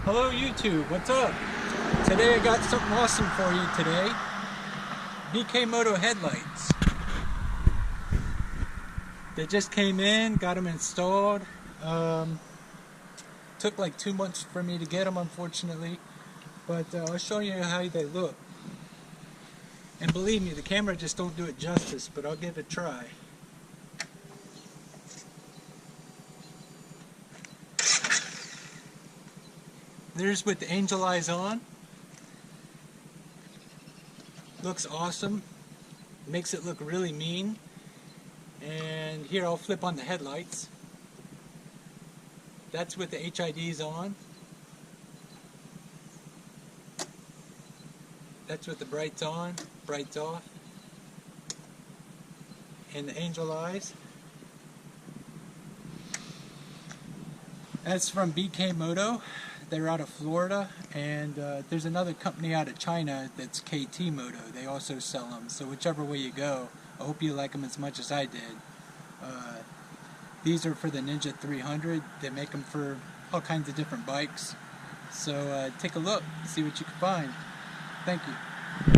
Hello YouTube, what's up? Today I got something awesome for you today. BKmoto headlights. They just came in, got them installed. Took like 2 months for me to get them, unfortunately. But I'll show you how they look. And believe me, the camera just don't do it justice, but I'll give it a try. There's with the angel eyes on. Looks awesome. Makes it look really mean. And here I'll flip on the headlights. That's with the HIDs on. That's with the brights on, brights off. And the angel eyes. That's from BKmoto. They're out of Florida, and there's another company out of China that's KTmoto. They also sell them, so whichever way you go, I hope you like them as much as I did. These are for the Ninja 300. They make them for all kinds of different bikes. So take a look, see what you can find. Thank you.